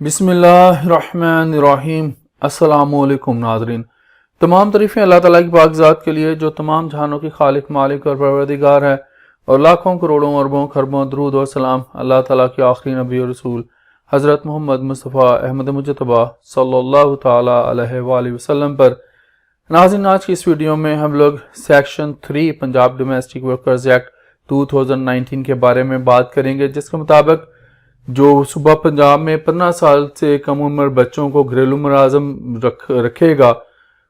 بسم اللہ الرحمن الرحیم۔ السلام علیکم ناظرین، تمام تعریفیں اللہ تعالیٰ کی پاک ذات کے لیے جو تمام جہانوں کی خالق، مالک اور پروردگار ہے، اور لاکھوں کروڑوں اربوں خربوں درود اور سلام اللہ تعالیٰ کے آخری نبی اور رسول حضرت محمد مصطفیٰ احمد مجتبیٰ صلی اللہ تعالیٰ علیہ وآلہ وسلم پر۔ ناظرین، آج کی اس ویڈیو میں ہم لوگ section 3 Punjab domestic workers act 2019 کے بارے میں بات کریں گے، جس کے مطابق جو صوبہ پنجاب میں 15 سال سے کم عمر بچوں کو گھریلو ملازم رکھے گا،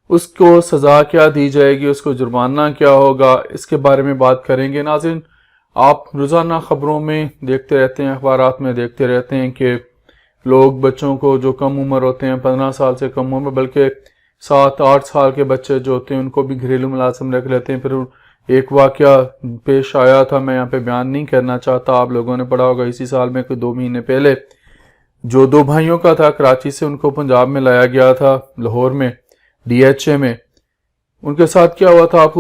اس کو سزا کیا دی جائے گی، اس کو جرمانہ کیا ہوگا، اس کے بارے میں بات کریں گے۔ ناظرین، آپ روزانہ خبروں میں دیکھتے رہتے ہیں، اخبارات میں دیکھتے رہتے ہیں کہ لوگ بچوں کو جو کم عمر ہوتے ہیں، 15 سال سے کم عمر بلکہ 7-8 سال کے بچے جو ہوتے ہیں ان کو بھی گھریلو ملازم رکھ لیتے ہیں۔ پھر ایک واقعہ پیش آیا تھا، میں یہاں پہ بیان نہیں کرنا چاہتا، آپ لوگوں نے پڑھا ہوگا اسی سال میں کوئی 2 مہینے پہلے، جو 2 بھائیوں کا تھا، کراچی سے ان کو پنجاب میں لایا گیا تھا، لاہور میں DHA میں۔ ان کے ساتھ کیا ہوا تھا آپ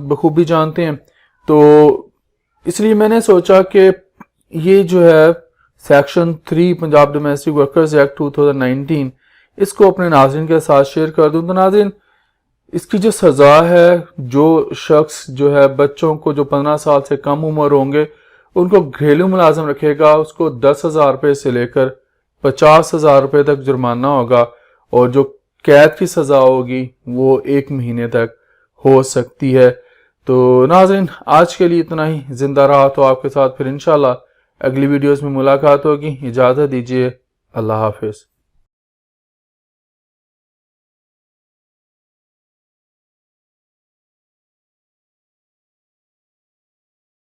بخوبی جانتے ہیں۔ تو اس لیے میں نے سوچا کہ یہ جو ہے section 3 Punjab domestic workers act 2019 اس کو اپنے ناظرین کے ساتھ شیئر کر دوں۔ تو ناظرین، اس کی جو سزا ہے، جو شخص جو ہے بچوں کو جو 15 سال سے کم عمر ہوں گے ان کو گھریلو ملازم رکھے گا، اس کو 10,000 روپے سے لے کر 50,000 روپے تک جرمانہ ہوگا، اور جو قید کی سزا ہوگی وہ 1 مہینے تک ہو سکتی ہے۔ تو ناظرین، آج کے لیے اتنا ہی، زندہ رہا تو آپ کے ساتھ پھر انشاءاللہ اگلی ویڈیوز میں ملاقات ہوگی۔ اجازت دیجیے، اللہ حافظ۔